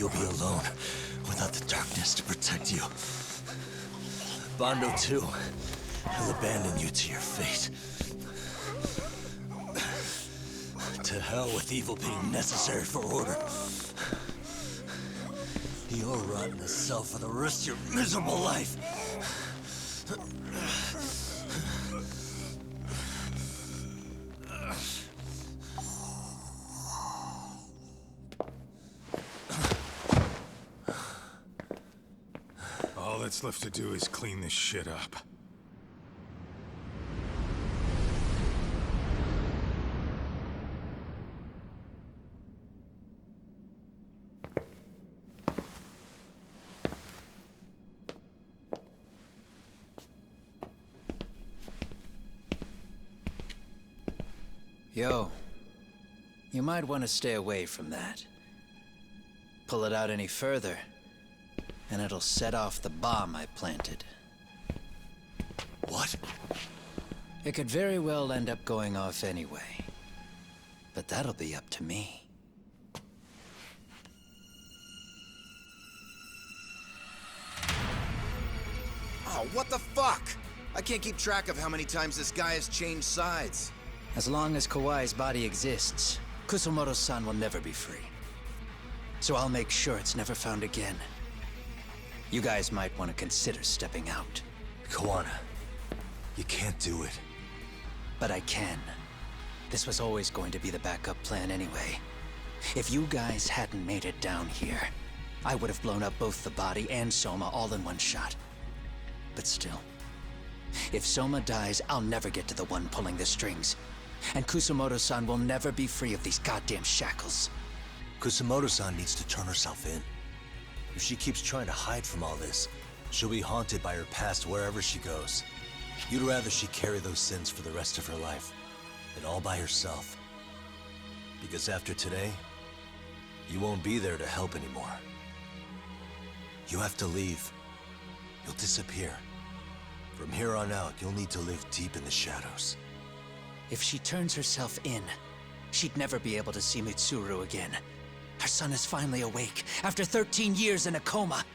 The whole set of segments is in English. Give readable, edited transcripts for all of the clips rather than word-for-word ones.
never be alone without the darkness to protect you. Bondo, too. He'll abandon you to your fate. To hell with evil being necessary for order. You'll rot in the cell for the rest of your miserable life. All that's left to do is clean this shit up. Yo, you might want to stay away from that. Pull it out any further, and it'll set off the bomb I planted. What? It could very well end up going off anyway. But that'll be up to me. Oh, what the fuck? I can't keep track of how many times this guy has changed sides. As long as Kawai's body exists, Kusumoto-san will never be free. So I'll make sure it's never found again. You guys might want to consider stepping out. Kawana, you can't do it. But I can. This was always going to be the backup plan anyway. If you guys hadn't made it down here, I would have blown up both the body and Soma all in one shot. But still, if Soma dies, I'll never get to the one pulling the strings. And Kusumoto-san will never be free of these goddamn shackles. Kusumoto-san needs to turn herself in. If she keeps trying to hide from all this, she'll be haunted by her past wherever she goes. You'd rather she carry those sins for the rest of her life, and all by herself. Because after today, you won't be there to help anymore. You have to leave. You'll disappear. From here on out, you'll need to live deep in the shadows. If she turns herself in, she'd never be able to see Mitsuru again. Her son is finally awake, after 13 years in a coma.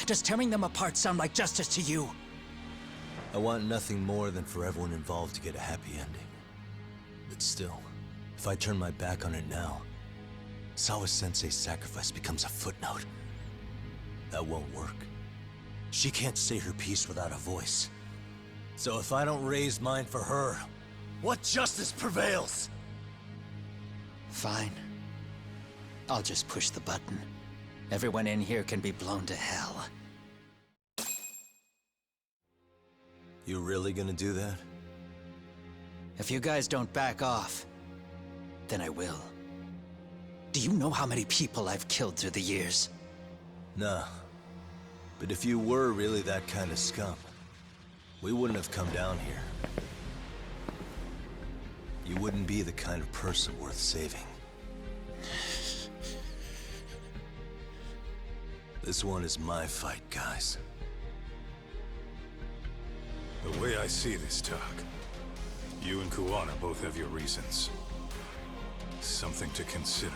Does tearing them apart sound like justice to you? I want nothing more than for everyone involved to get a happy ending. But still, if I turn my back on it now, Sawa-sensei's sacrifice becomes a footnote. That won't work. She can't say her piece without a voice. So if I don't raise mine for her, what justice prevails? Fine. I'll just push the button. Everyone in here can be blown to hell. You really gonna do that? If you guys don't back off, then I will. Do you know how many people I've killed through the years? Nah. But if you were really that kind of scum, we wouldn't have come down here. You wouldn't be the kind of person worth saving. This one is my fight, guys. The way I see this, Tak, you and Kuwana both have your reasons. Something to consider.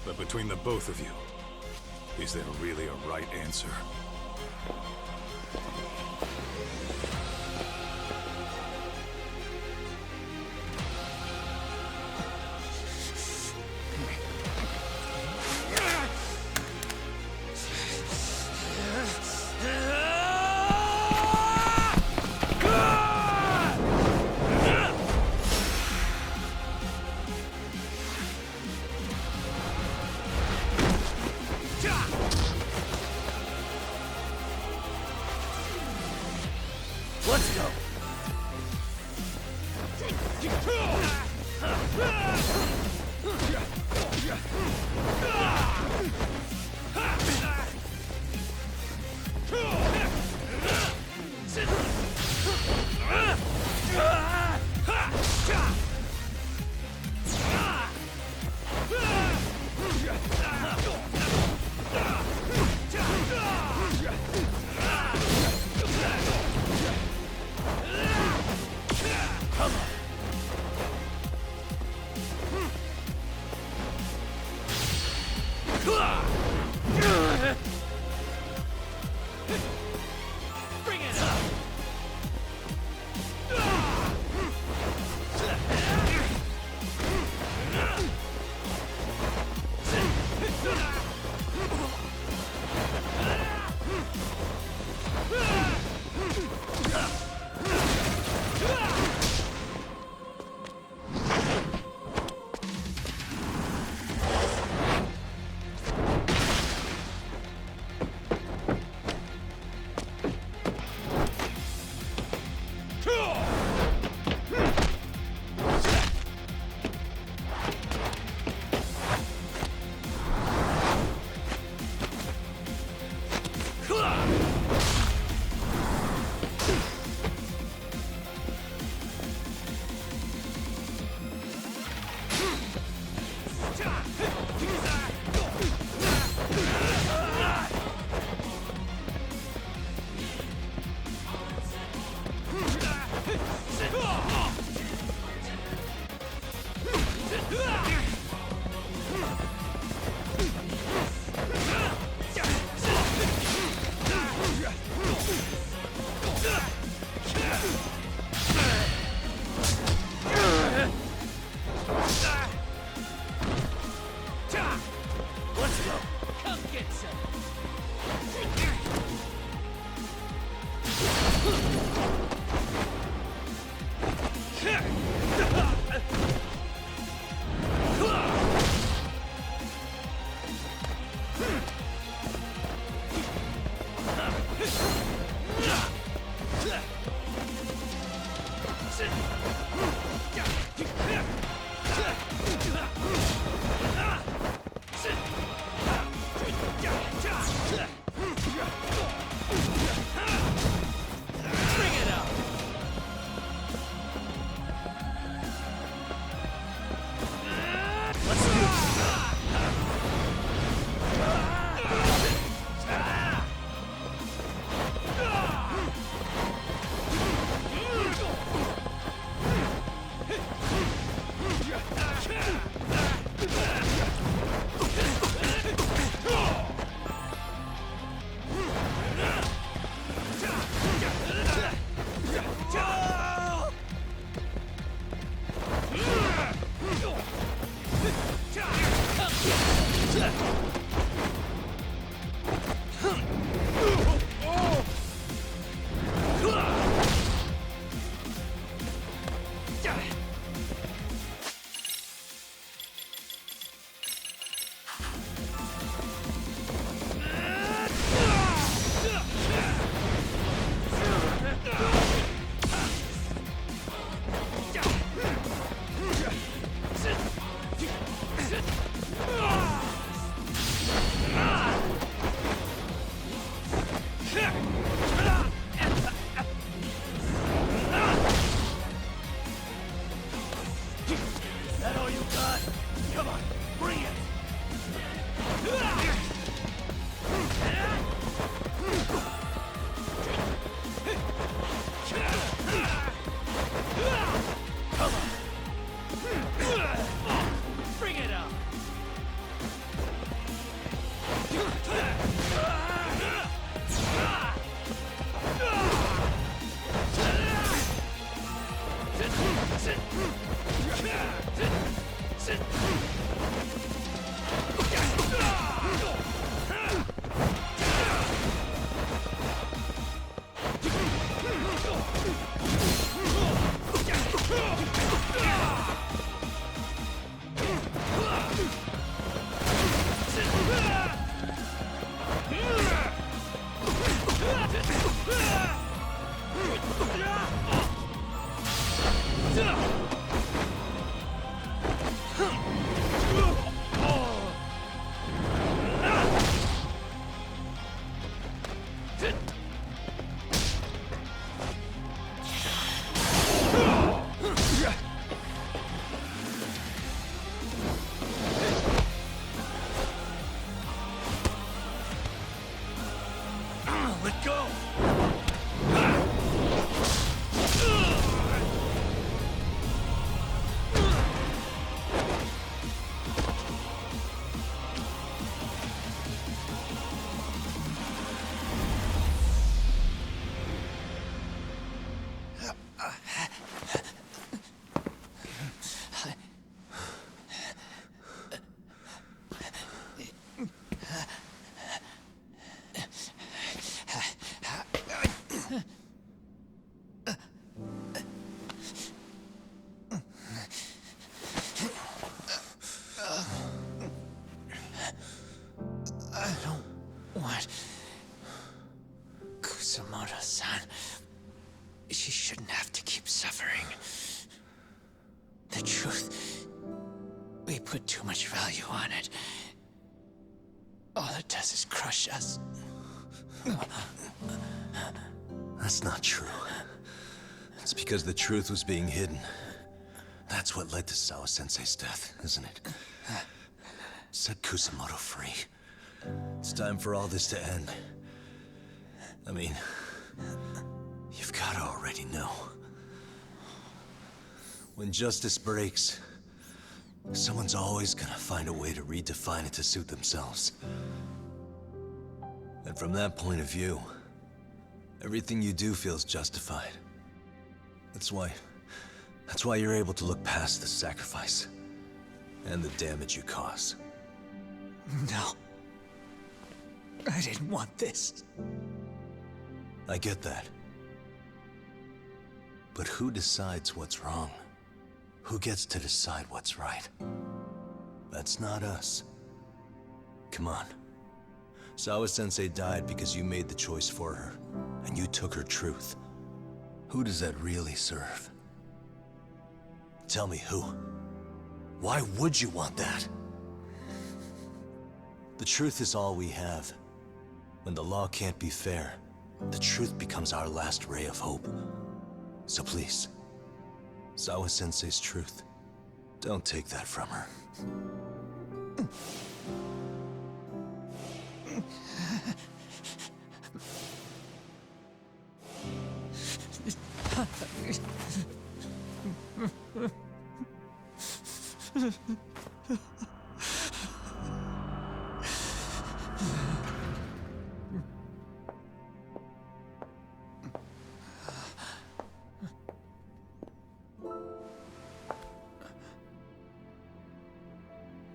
But between the both of you, is there really a right answer? Let's go! Let go! What? Kusamoto-san. She shouldn't have to keep suffering. The truth. We put too much value on it. All it does is crush us. That's not true. It's because the truth was being hidden. That's what led to Sawa-sensei's death, isn't it? Set Kusamoto free. It's time for all this to end. I mean, you've gotta already know. When justice breaks, someone's always gonna find a way to redefine it to suit themselves. And from that point of view, everything you do feels justified. That's why you're able to look past the sacrifice and the damage you cause. No. I didn't want this. I get that. But who decides what's wrong? Who gets to decide what's right? That's not us. Come on. Sawa-sensei died because you made the choice for her, and you took her truth. Who does that really serve? Tell me who. Why would you want that? The truth is all we have. When the law can't be fair, the truth becomes our last ray of hope. So please, Sawa-sensei's truth, don't take that from her.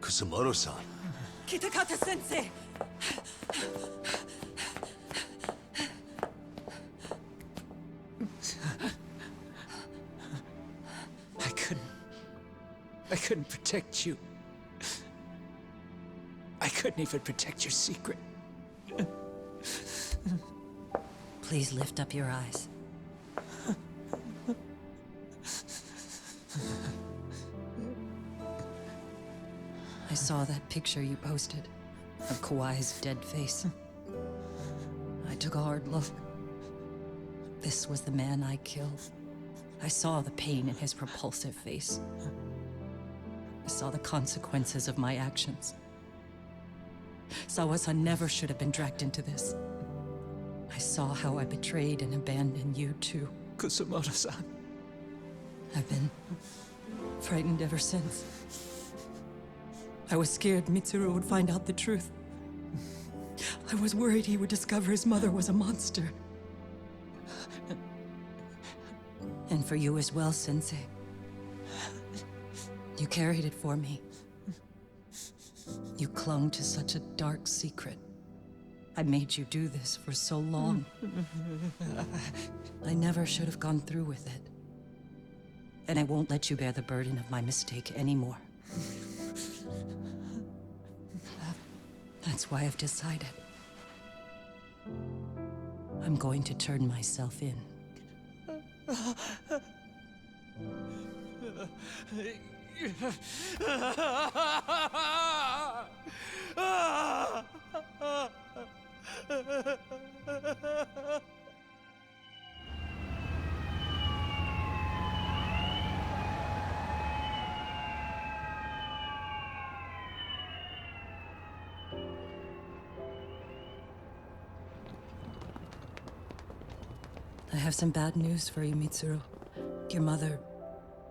Kusamoto-san. Kitakata-sensei! I couldn't protect you. I couldn't even protect your secret. Please lift up your eyes. I saw that picture you posted of Kawai's dead face. I took a hard look. This was the man I killed. I saw the pain in his repulsive face. I saw the consequences of my actions. Sawa-san never should have been dragged into this. I saw how I betrayed and abandoned you too. Kusamoto-san. I've been frightened ever since. I was scared Mitsuru would find out the truth. I was worried he would discover his mother was a monster. And for you as well, Sensei. You carried it for me. You clung to such a dark secret. I made you do this for so long. I never should have gone through with it. And I won't let you bear the burden of my mistake anymore. That's why I've decided. I'm going to turn myself in. I have some bad news for you, Mitsuru. Your mother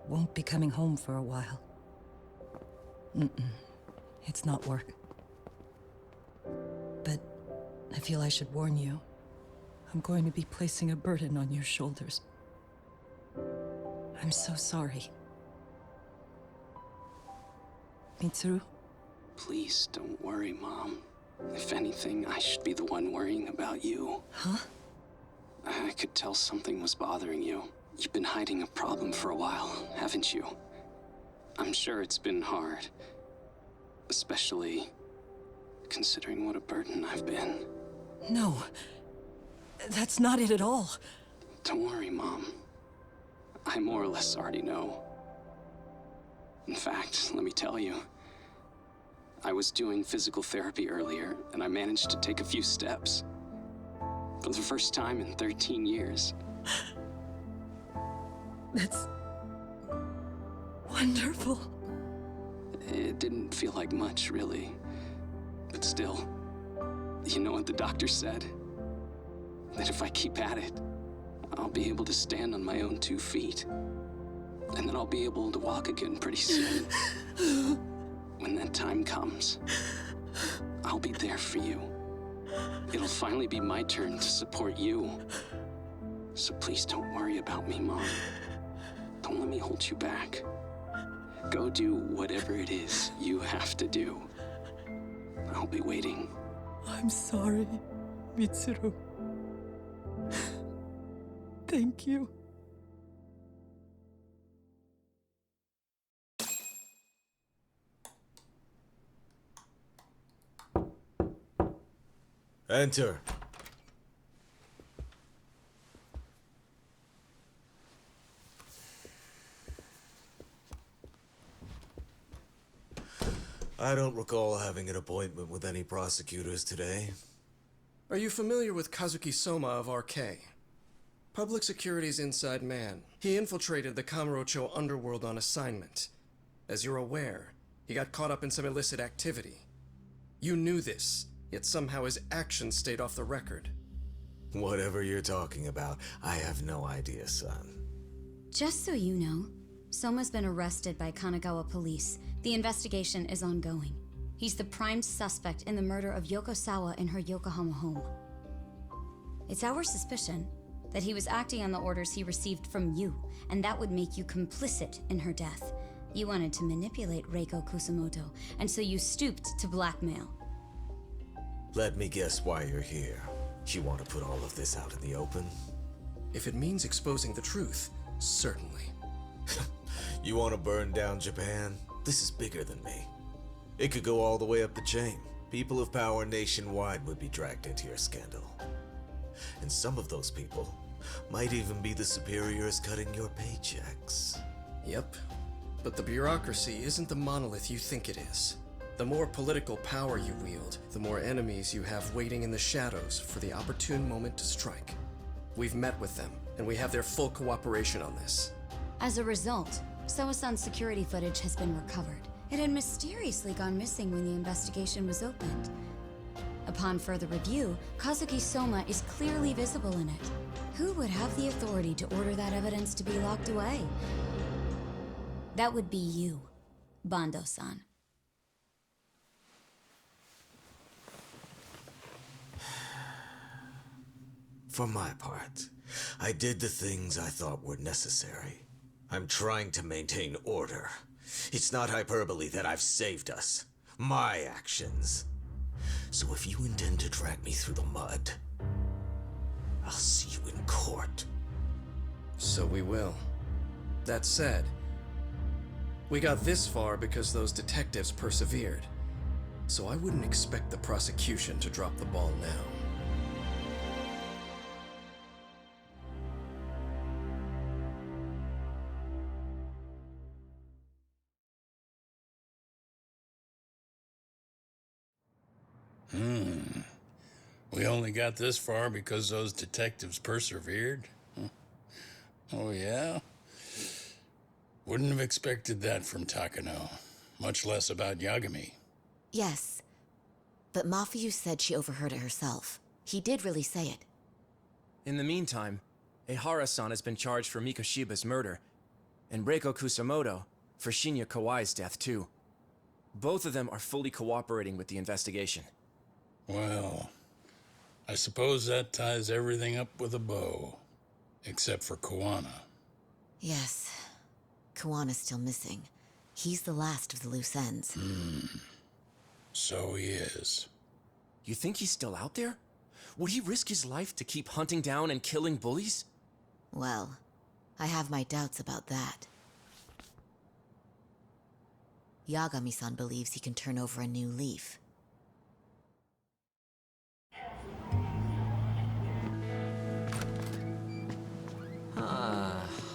won't be coming home for a while. It's not work. But I feel I should warn you. I'm going to be placing a burden on your shoulders. I'm so sorry. Mitsuru? Please don't worry, Mom. If anything, I should be the one worrying about you. Huh? I could tell something was bothering you. You've been hiding a problem for a while, haven't you? I'm sure it's been hard. Especially considering what a burden I've been. No. That's not it at all. Don't worry, Mom. I more or less already know. In fact, let me tell you. I was doing physical therapy earlier, and I managed to take a few steps. For the first time in 13 years. That's wonderful. It didn't feel like much, really. But still, you know what the doctor said? That if I keep at it, I'll be able to stand on my own 2 feet. And then I'll be able to walk again pretty soon. When that time comes, I'll be there for you. It'll finally be my turn to support you. So please don't worry about me, Mom. Don't let me hold you back. Go do whatever it is you have to do. I'll be waiting. I'm sorry, Mitsuru. Thank you. Enter. I don't recall having an appointment with any prosecutors today. Are you familiar with Kazuki Soma of RK? Public Security's inside man. He infiltrated the Kamurocho underworld on assignment. As you're aware, he got caught up in some illicit activity. You knew this, yet somehow his actions stayed off the record. Whatever you're talking about, I have no idea, son. Just so you know, Soma's been arrested by Kanagawa police. The investigation is ongoing. He's the prime suspect in the murder of Yoko Sawa in her Yokohama home. It's our suspicion that he was acting on the orders he received from you, and that would make you complicit in her death. You wanted to manipulate Reiko Kusumoto, and so you stooped to blackmail. Let me guess why you're here. You want to put all of this out in the open? If it means exposing the truth, certainly. You want to burn down Japan? This is bigger than me. It could go all the way up the chain. People of power nationwide would be dragged into your scandal. And some of those people might even be the superiors cutting your paychecks. Yep. But the bureaucracy isn't the monolith you think it is. The more political power you wield, the more enemies you have waiting in the shadows for the opportune moment to strike. We've met with them, and we have their full cooperation on this. As a result, Soa-san's security footage has been recovered. It had mysteriously gone missing when the investigation was opened. Upon further review, Kazuki Soma is clearly visible in it. Who would have the authority to order that evidence to be locked away? That would be you, Bando-san. For my part, I did the things I thought were necessary. I'm trying to maintain order. It's not hyperbole that I've saved us. My actions. So if you intend to drag me through the mud, I'll see you in court. So we will. That said, we got this far because those detectives persevered. So I wouldn't expect the prosecution to drop the ball now. We only got this far because those detectives persevered? Huh. Oh, yeah? Wouldn't have expected that from Takano, much less about Yagami. Yes, but Mafuyu said she overheard it herself. He did really say it. In the meantime, Ehara-san has been charged for Mikoshiba's murder, and Reiko Kusamoto for Shinya Kawai's death, too. Both of them are fully cooperating with the investigation. Well, I suppose that ties everything up with a bow. Except for Kuwana. Yes. Kuwana's still missing. He's the last of the loose ends. So he is. You think he's still out there? Would he risk his life to keep hunting down and killing bullies? Well, I have my doubts about that. Yagami-san believes he can turn over a new leaf.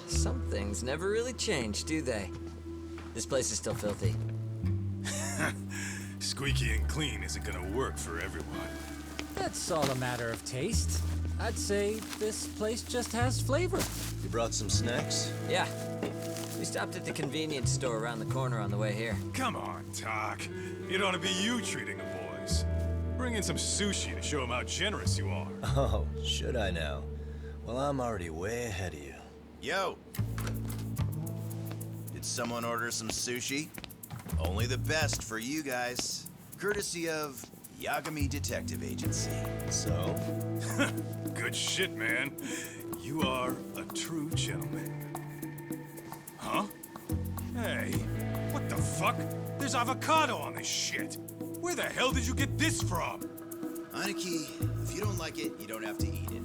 Some things never really change, do they? This place is still filthy. Squeaky and clean isn't gonna work for everyone. That's all a matter of taste. I'd say this place just has flavor. You brought some snacks? Yeah. We stopped at the convenience store around the corner on the way here. Come on, Talk. It ought to be you treating the boys. Bring in some sushi to show them how generous you are. Oh, should I now? Well, I'm already way ahead of you. Yo! Did someone order some sushi? Only the best for you guys. Courtesy of Yagami Detective Agency. So? Good shit, man. You are a true gentleman. Huh? Hey, what the fuck? There's avocado on this shit. Where the hell did you get this from? Aniki, if you don't like it, you don't have to eat it.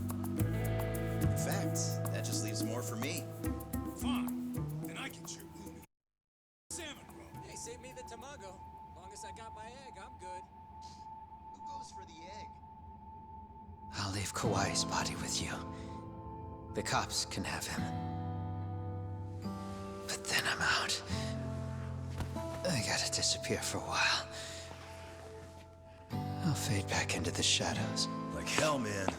In fact, that just leaves more for me. Fine. Then I get your uni. Salmon roll. Hey, save me the tamago. Long as I got my egg, I'm good. Who goes for the egg? I'll leave Kawai's body with you. The cops can have him. But then I'm out. I gotta disappear for a while. I'll fade back into the shadows. Like hell, man.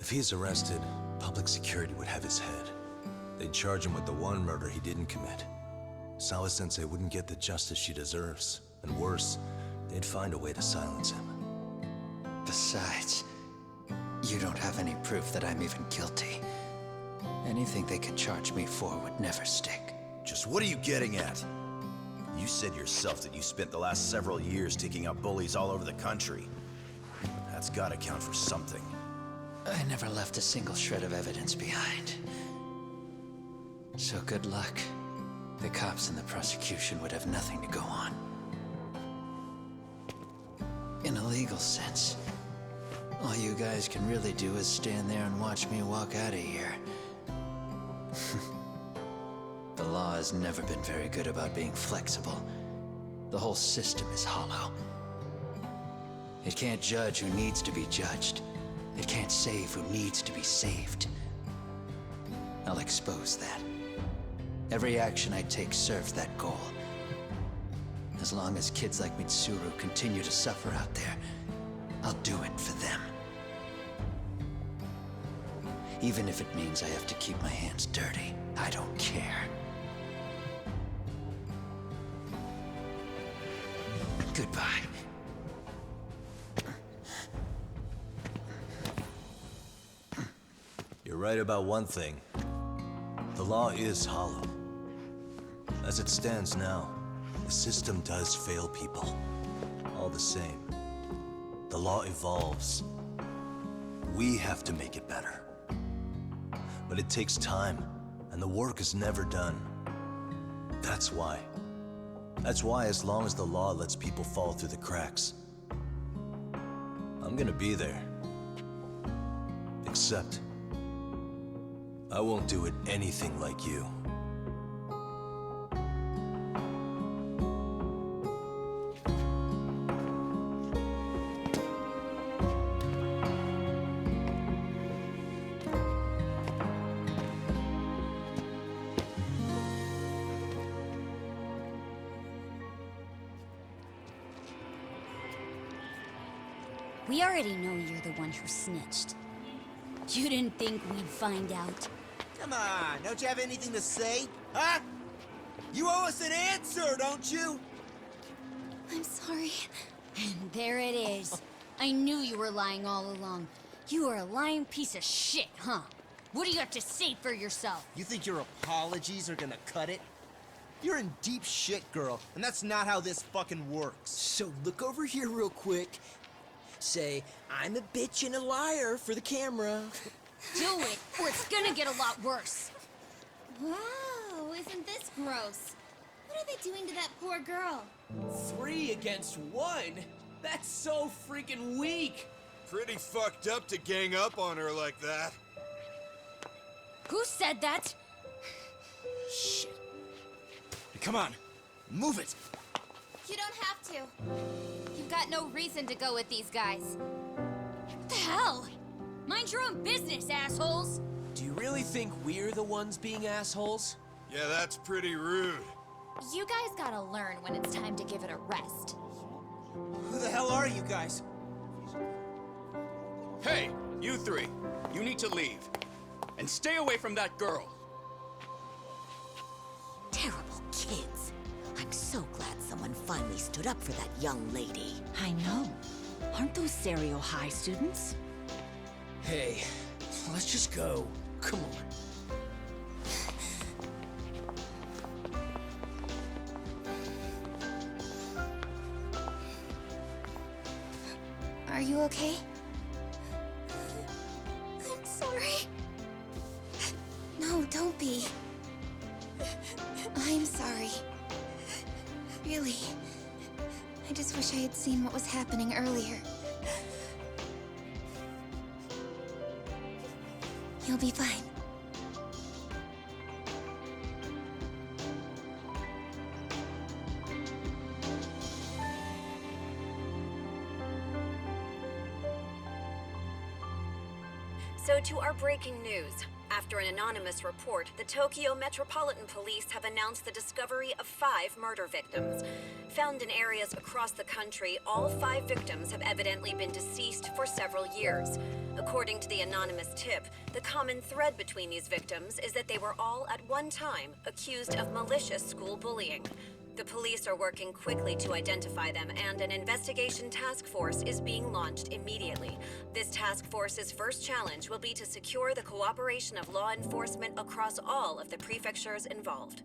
If he's arrested, public security would have his head. They'd charge him with the one murder he didn't commit. Sawa-sensei wouldn't get the justice she deserves. And worse, they'd find a way to silence him. Besides, you don't have any proof that I'm even guilty. Anything they could charge me for would never stick. Just what are you getting at? You said yourself that you spent the last several years taking out bullies all over the country. That's gotta count for something. I never left a single shred of evidence behind. So good luck. The cops and the prosecution would have nothing to go on. In a legal sense, all you guys can really do is stand there and watch me walk out of here. The law has never been very good about being flexible. The whole system is hollow. It can't judge who needs to be judged. It can't save who needs to be saved. I'll expose that. Every action I take serves that goal. As long as kids like Mitsuru continue to suffer out there, I'll do it for them. Even if it means I have to keep my hands dirty, I don't care. Goodbye. You're right about one thing. The law is hollow. As it stands now, the system does fail people. All the same, the law evolves. We have to make it better. But it takes time, and the work is never done. That's why. That's why as long as the law lets people fall through the cracks, I'm gonna be there. Except, I won't do it anything like you. We already know you're the one who snitched. You didn't think we'd find out. Come on, don't you have anything to say? Huh? You owe us an answer, don't you? I'm sorry. And there it is. I knew you were lying all along. You are a lying piece of shit, huh? What do you have to say for yourself? You think your apologies are gonna cut it? You're in deep shit, girl, and that's not how this fucking works. So look over here real quick. Say, I'm a bitch and a liar for the camera. Do it, or it's gonna get a lot worse. Wow, isn't this gross? What are they doing to that poor girl? 3 against 1? That's so freaking weak. Pretty fucked up to gang up on her like that. Who said that? Shit. Come on, move it. You don't have to. You've got no reason to go with these guys. What the hell? Mind your own business, assholes! Do you really think we're the ones being assholes? Yeah, that's pretty rude. You guys gotta learn when it's time to give it a rest. Who the hell are you guys? Hey, you 3. You need to leave. And stay away from that girl. Terrible kids. I'm so glad someone finally stood up for that young lady. I know. Aren't those Serio High students? Hey, let's just go. Come on. Are you okay? I'm sorry. No, don't be. I'm sorry. Really. I just wish I had seen what was happening earlier. You'll be fine. So to our breaking news. After an anonymous report, the Tokyo Metropolitan Police have announced the discovery of 5 murder victims. Found in areas across the country, all 5 victims have evidently been deceased for several years. According to the anonymous tip, the common thread between these victims is that they were all at one time accused of malicious school bullying. The police are working quickly to identify them, and an investigation task force is being launched immediately. This task force's first challenge will be to secure the cooperation of law enforcement across all of the prefectures involved.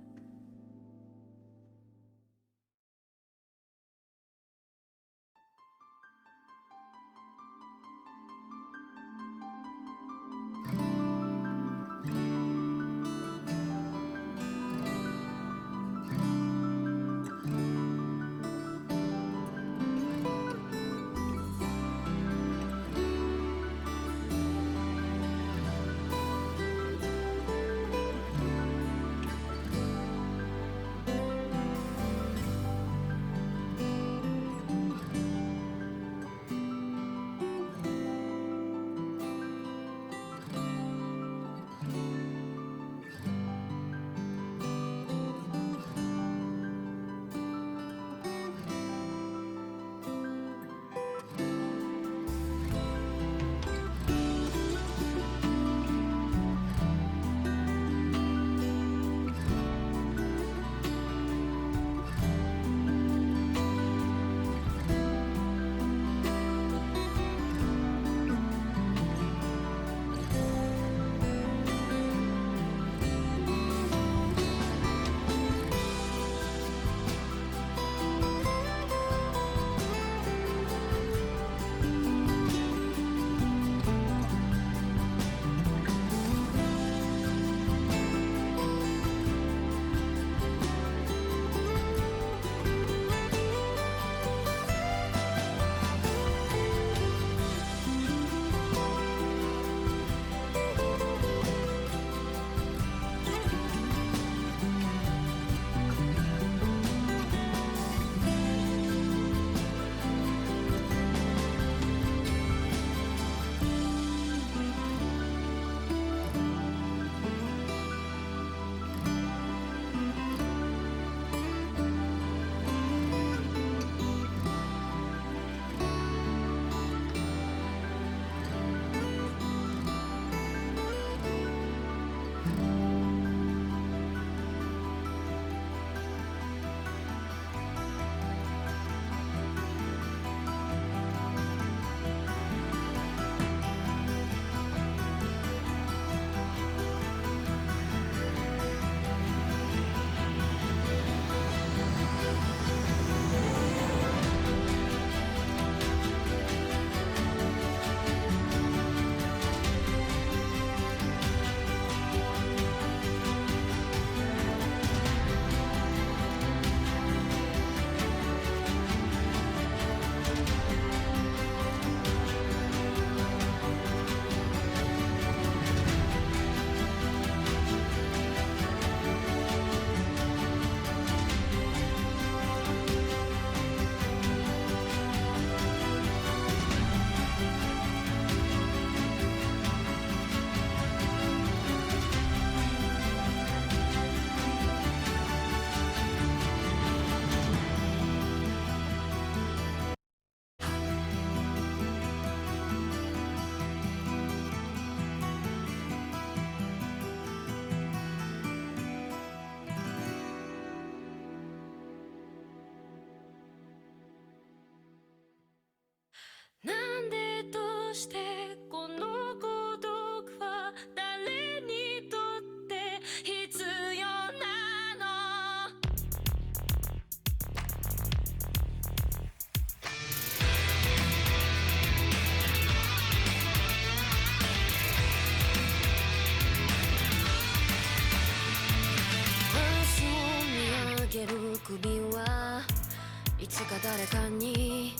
つか誰かに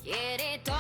切り取